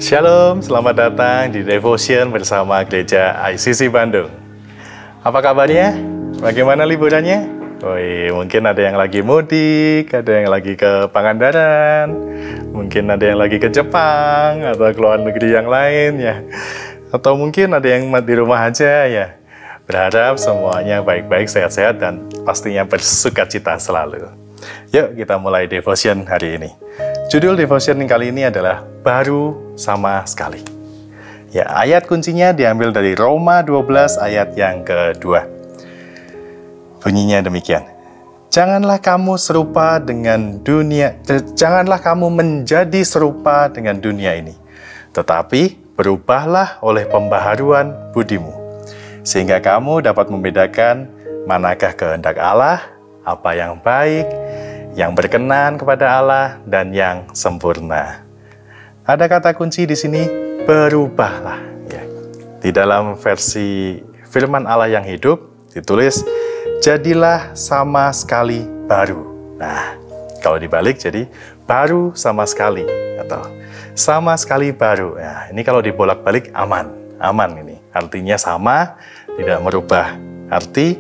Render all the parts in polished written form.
Shalom, selamat datang di Devotion bersama Gereja ICC Bandung. Apa kabarnya? Bagaimana liburannya? Mungkin ada yang lagi mudik, ada yang lagi ke Pangandaran, mungkin ada yang lagi ke Jepang, atau ke luar negeri yang lain ya. Atau mungkin ada yang di rumah aja ya. Berharap semuanya baik-baik, sehat-sehat, dan pastinya bersukacita selalu. Yuk kita mulai Devotion hari ini. Judul Devotion kali ini adalah Baru Sama Sekali. Ya, ayat kuncinya diambil dari Roma 12 ayat yang kedua. Bunyinya demikian. Janganlah kamu menjadi serupa dengan dunia ini. Tetapi berubahlah oleh pembaharuan budimu. Sehingga kamu dapat membedakan manakah kehendak Allah, apa yang baik, yang berkenan kepada Allah, dan yang sempurna. Ada kata kunci di sini, berubahlah. Ya. Di dalam versi firman Allah yang hidup, ditulis, jadilah sama sekali baru. Nah, kalau dibalik jadi, baru sama sekali. Atau sama sekali baru. Nah, ini kalau dibolak-balik, aman. Aman ini. Artinya sama, tidak merubah arti.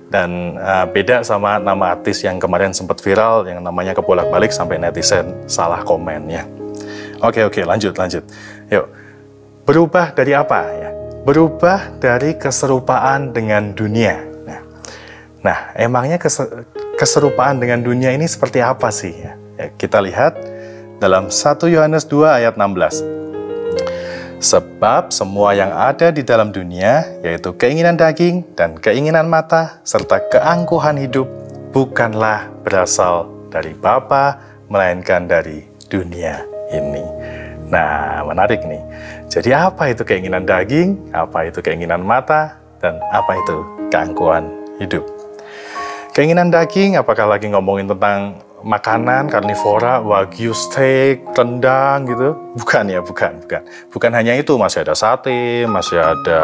Dan beda sama nama artis yang kemarin sempat viral, yang namanya kebolak-balik sampai netizen salah komen ya. Oke, lanjut. Yuk, berubah dari apa ya? Berubah dari keserupaan dengan dunia. Nah, emangnya keserupaan dengan dunia ini seperti apa sih? Ya, kita lihat dalam 1 Yohanes 2 ayat 16. Sebab semua yang ada di dalam dunia, yaitu keinginan daging dan keinginan mata, serta keangkuhan hidup, bukanlah berasal dari Bapa, melainkan dari dunia ini. Nah, menarik nih. Jadi apa itu keinginan daging, apa itu keinginan mata, dan apa itu keangkuhan hidup? Keinginan daging, apakah lagi ngomongin tentang makanan karnivora, wagyu steak, rendang gitu? Bukan ya, bukan. Bukan hanya itu, masih ada sate, masih ada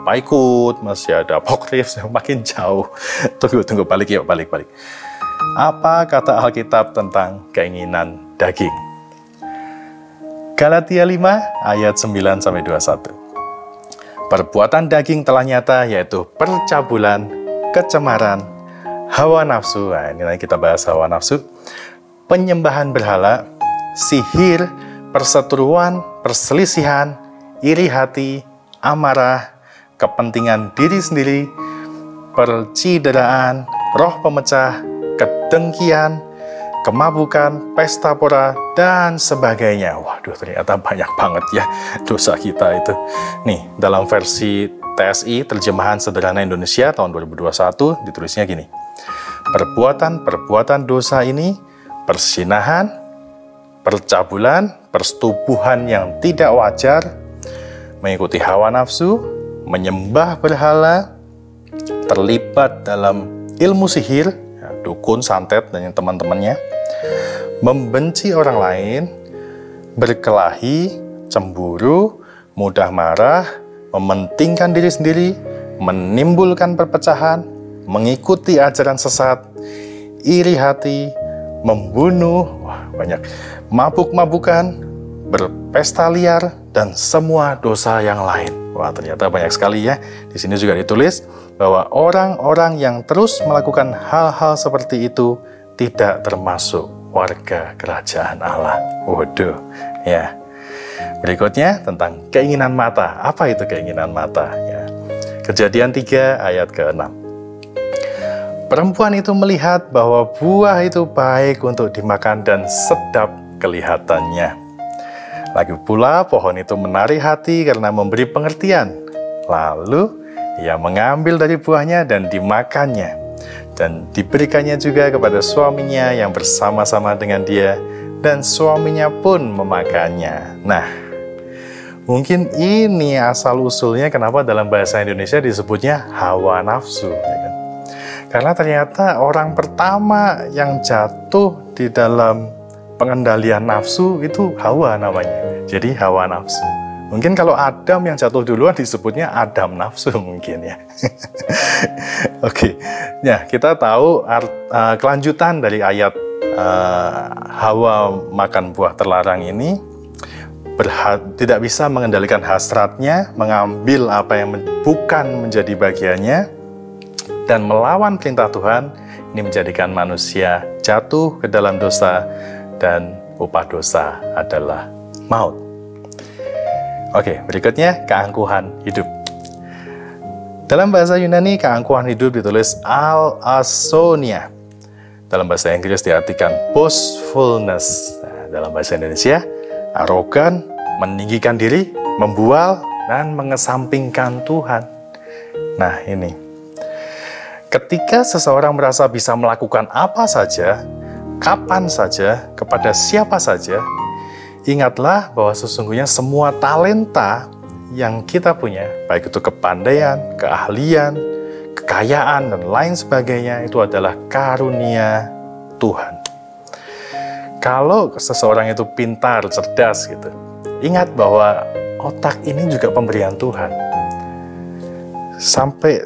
paikut, masih ada pork ribs, makin jauh. Tunggu, balik. Apa kata Alkitab tentang keinginan daging? Galatia 5 ayat 9-21. Perbuatan daging telah nyata, yaitu percabulan, kecemaran, hawa nafsu. Nah, ini lagi kita bahas hawa nafsu. Penyembahan berhala, sihir, perseteruan, perselisihan, iri hati, amarah, kepentingan diri sendiri, percideraan, roh pemecah, kedengkian, kemabukan, pesta pora, dan sebagainya. Waduh, ternyata banyak banget ya dosa kita itu. Nih, dalam versi TSI, Terjemahan Sederhana Indonesia tahun 2021, ditulisnya gini. Perbuatan dosa ini, persinahan, percabulan, persetubuhan yang tidak wajar, mengikuti hawa nafsu, menyembah berhala, terlibat dalam ilmu sihir, ya, dukun, santet, dan yang teman-temannya, membenci orang lain, berkelahi, cemburu, mudah marah, mementingkan diri sendiri, menimbulkan perpecahan, mengikuti ajaran sesat, iri hati, membunuh, banyak, mabuk-mabukan, berpesta liar, dan semua dosa yang lain. Wah, ternyata banyak sekali ya. Di sini juga ditulis bahwa orang-orang yang terus melakukan hal-hal seperti itu tidak termasuk warga kerajaan Allah. Waduh, ya. Berikutnya tentang keinginan mata. Apa itu keinginan mata? Ya. Kejadian 3 ayat ke-6. Perempuan itu melihat bahwa buah itu baik untuk dimakan dan sedap kelihatannya. Lagi pula pohon itu menarik hati karena memberi pengertian. Lalu ia mengambil dari buahnya dan dimakannya. Dan diberikannya juga kepada suaminya yang bersama-sama dengan dia. Dan suaminya pun memakannya. Nah, mungkin ini asal-usulnya kenapa dalam bahasa Indonesia disebutnya hawa nafsu. Ya kan? Karena ternyata orang pertama yang jatuh di dalam pengendalian nafsu itu Hawa namanya. Jadi hawa nafsu. Mungkin kalau Adam yang jatuh duluan disebutnya Adam nafsu mungkin ya. Oke. Ya, kita tahu kelanjutan dari ayat Hawa makan buah terlarang ini. tidak bisa mengendalikan hasratnya, mengambil apa yang bukan menjadi bagiannya, dan melawan perintah Tuhan, ini menjadikan manusia jatuh ke dalam dosa, dan upah dosa adalah maut. Oke, berikutnya keangkuhan hidup. Dalam bahasa Yunani, keangkuhan hidup ditulis al-asonia. Dalam bahasa Inggris diartikan boastfulness. Nah, dalam bahasa Indonesia, arogan, meninggikan diri, membual, dan mengesampingkan Tuhan. Nah, ini. Ketika seseorang merasa bisa melakukan apa saja, kapan saja, kepada siapa saja, ingatlah bahwa sesungguhnya semua talenta yang kita punya, baik itu kepandaian, keahlian, kekayaan, dan lain sebagainya, itu adalah karunia Tuhan. Kalau seseorang itu pintar, cerdas gitu, ingat bahwa otak ini juga pemberian Tuhan. Sampai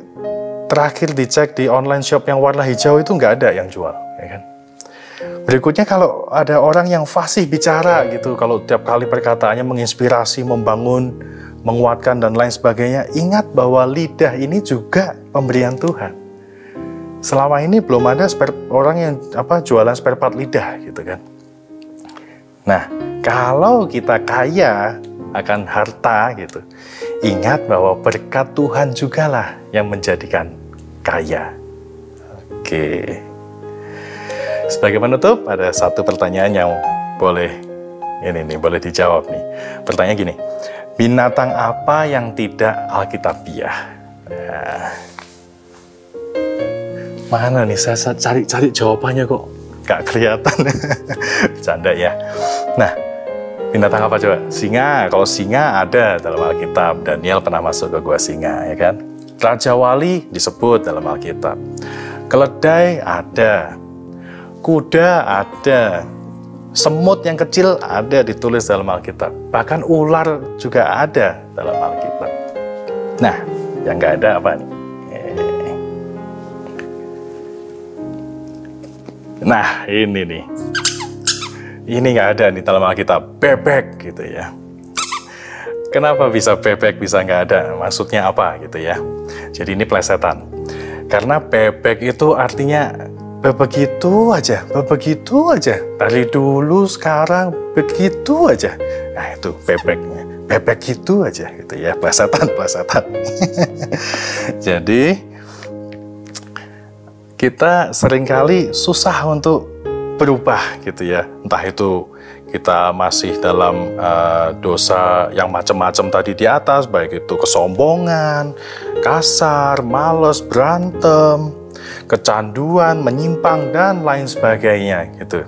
terakhir dicek di online shop yang warna hijau itu nggak ada yang jual, ya kan? Berikutnya, kalau ada orang yang fasih bicara gitu, kalau tiap kali perkataannya menginspirasi, membangun, menguatkan, dan lain sebagainya, ingat bahwa lidah ini juga pemberian Tuhan. Selama ini belum ada orang yang jualan spare part lidah gitu kan. Nah, kalau kita kaya akan harta gitu, ingat bahwa berkat Tuhan jugalah yang menjadikan kaya. Oke. Sebagai penutup, ada satu pertanyaan yang boleh dijawab nih. Pertanyaan gini, binatang apa yang tidak alkitabiah? Nah, mana nih, saya cari jawabannya kok gak kelihatan. Bercanda ya. Nah, binatang apa coba? Singa. Kalau singa ada dalam Alkitab. Daniel pernah masuk ke gua singa, ya kan? Raja Wali disebut dalam Alkitab. Keledai ada. Kuda ada. Semut yang kecil ada ditulis dalam Alkitab. Bahkan ular juga ada dalam Alkitab. Nah, yang nggak ada apa nih? Nah, ini nih. Ini nggak ada nih dalam Alkitab. Bebek gitu ya. Kenapa bisa bebek, bisa nggak ada? Maksudnya apa gitu ya? Jadi ini plesetan. Karena bebek itu artinya begitu aja. Dari dulu sekarang begitu aja. Nah, itu bebeknya. Bebek gitu aja gitu ya. Plesetan. Jadi kita seringkali susah untuk berubah gitu ya. Entah itu kita masih dalam dosa yang macam-macam tadi di atas, baik itu kesombongan, kasar, malas, berantem, kecanduan, menyimpang, dan lain sebagainya gitu.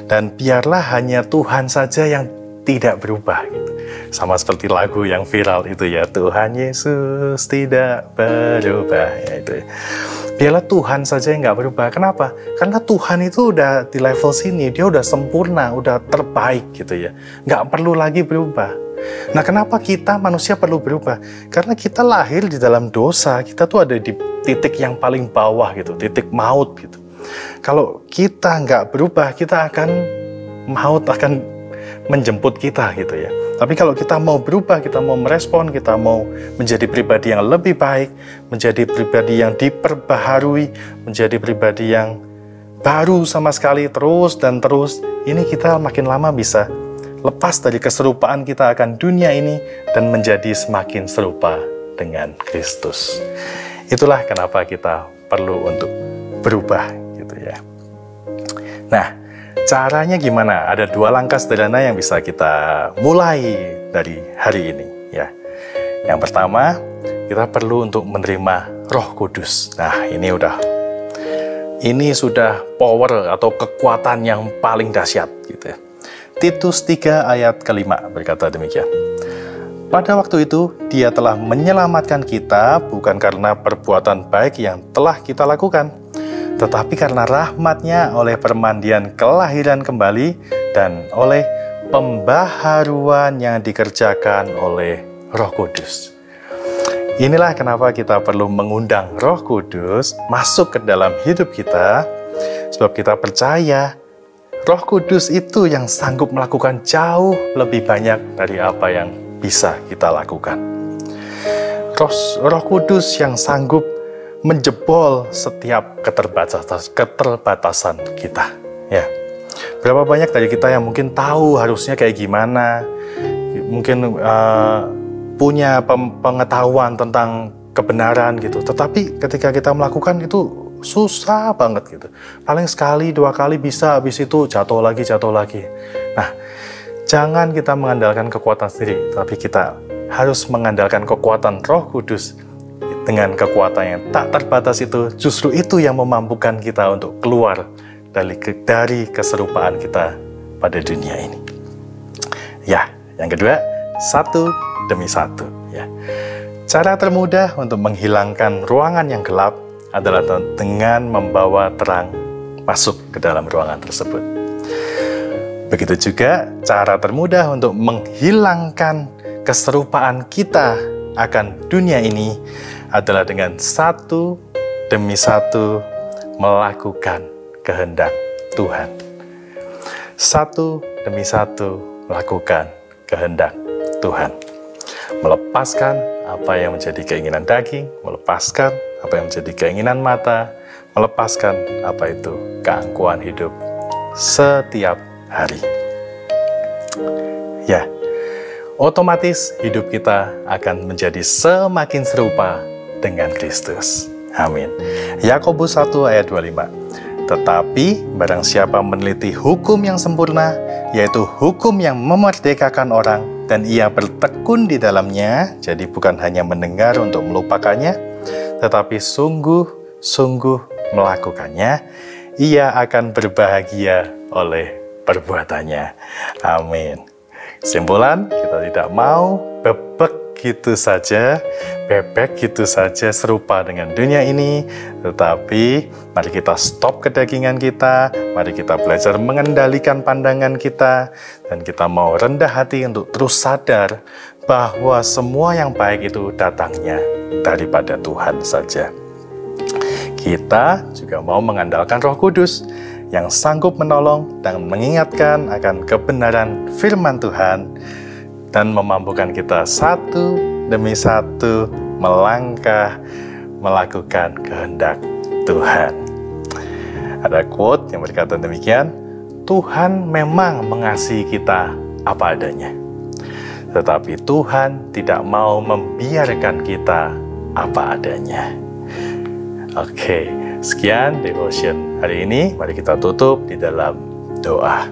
Dan biarlah hanya Tuhan saja yang tidak berubah gitu. Sama seperti lagu yang viral itu ya, Tuhan Yesus tidak berubah ya, itu ya. Biarlah Tuhan saja yang nggak berubah. Kenapa? Karena Tuhan itu udah di level sini, dia udah sempurna, udah terbaik gitu ya. Nggak perlu lagi berubah. Nah, kenapa kita manusia perlu berubah? Karena kita lahir di dalam dosa, kita tuh ada di titik yang paling bawah gitu, titik maut gitu. Kalau kita nggak berubah, maut akan menjemput kita gitu ya. Tapi kalau kita mau berubah, kita mau merespon, kita mau menjadi pribadi yang lebih baik, menjadi pribadi yang diperbaharui, menjadi pribadi yang baru sama sekali terus dan terus, ini kita makin lama bisa lepas dari keserupaan kita akan dunia ini dan menjadi semakin serupa dengan Kristus. Itulah kenapa kita perlu untuk berubah gitu ya. Nah, caranya gimana? Ada 2 langkah sederhana yang bisa kita mulai dari hari ini ya. Yang pertama, kita perlu untuk menerima Roh Kudus. Nah, ini sudah power atau kekuatan yang paling dahsyat gitu ya. Titus 3 ayat ke-5 berkata demikian. Pada waktu itu, Dia telah menyelamatkan kita bukan karena perbuatan baik yang telah kita lakukan, tetapi karena rahmat-Nya oleh permandian kelahiran kembali dan oleh pembaharuan yang dikerjakan oleh Roh Kudus. Inilah kenapa kita perlu mengundang Roh Kudus masuk ke dalam hidup kita, sebab kita percaya Roh Kudus itu yang sanggup melakukan jauh lebih banyak dari apa yang bisa kita lakukan. Roh Kudus yang sanggup menjebol setiap keterbatasan kita. Ya, berapa banyak dari kita yang mungkin tahu harusnya kayak gimana, mungkin punya pengetahuan tentang kebenaran gitu, tetapi ketika kita melakukan itu susah banget gitu. Paling sekali, 2 kali bisa, habis itu jatuh lagi. Nah, jangan kita mengandalkan kekuatan sendiri, tapi kita harus mengandalkan kekuatan Roh Kudus. Dengan kekuatan yang tak terbatas itu, justru itu yang memampukan kita untuk keluar dari keserupaan kita pada dunia ini. Ya, yang kedua, satu demi satu. Ya. Cara termudah untuk menghilangkan ruangan yang gelap adalah dengan membawa terang masuk ke dalam ruangan tersebut. Begitu juga cara termudah untuk menghilangkan keserupaan kita akan dunia ini adalah dengan satu demi satu melakukan kehendak Tuhan. Satu demi satu melakukan kehendak Tuhan. Melepaskan apa yang menjadi keinginan daging, melepaskan apa yang menjadi keinginan mata, melepaskan apa itu keangkuhan hidup setiap hari. Ya, otomatis hidup kita akan menjadi semakin serupa dengan Kristus. Amin. Yakobus 1 ayat 25. Tetapi barang siapa meneliti hukum yang sempurna, yaitu hukum yang memerdekakan orang, dan ia bertekun di dalamnya, jadi bukan hanya mendengar untuk melupakannya, tetapi sungguh-sungguh melakukannya, ia akan berbahagia oleh perbuatannya. Amin. Kesimpulan, kita tidak mau bebek gitu saja serupa dengan dunia ini, tetapi mari kita stop kedagingan kita, mari kita belajar mengendalikan pandangan kita, dan kita mau rendah hati untuk terus sadar bahwa semua yang baik itu datangnya daripada Tuhan saja. Kita juga mau mengandalkan Roh Kudus yang sanggup menolong dan mengingatkan akan kebenaran firman Tuhan dan memampukan kita satu demi satu melangkah melakukan kehendak Tuhan. Ada quote yang berkata demikian, Tuhan memang mengasihi kita apa adanya, tetapi Tuhan tidak mau membiarkan kita apa adanya. Oke, sekian devotion hari ini. Mari kita tutup di dalam doa.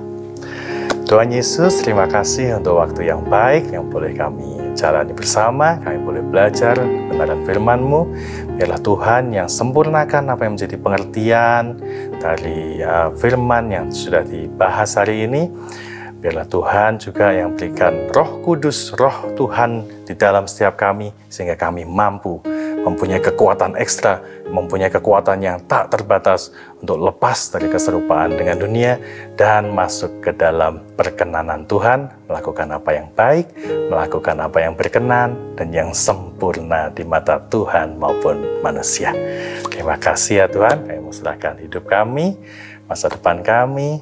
Tuhan Yesus, terima kasih untuk waktu yang baik yang boleh kami jalani bersama. Kami boleh belajar kebenaran firman-Mu. Biarlah Tuhan yang sempurnakan apa yang menjadi pengertian dari firman yang sudah dibahas hari ini. Biarlah Tuhan juga yang berikan Roh Kudus, Roh Tuhan di dalam setiap kami, sehingga kami mampu mempunyai kekuatan ekstra, mempunyai kekuatan yang tak terbatas untuk lepas dari keserupaan dengan dunia dan masuk ke dalam perkenanan Tuhan, melakukan apa yang baik, melakukan apa yang berkenan dan yang sempurna di mata Tuhan maupun manusia. Terima kasih ya Tuhan, kami serahkan hidup kami, masa depan kami,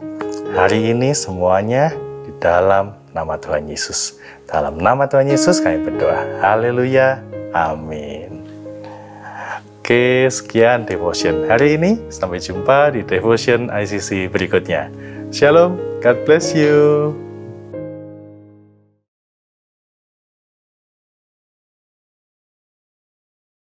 hari ini semuanya di dalam nama Tuhan Yesus. Dalam nama Tuhan Yesus kami berdoa. Haleluya. Amin. Oke, sekian devotion hari ini. Sampai jumpa di devotion ICC berikutnya. Shalom, God bless you.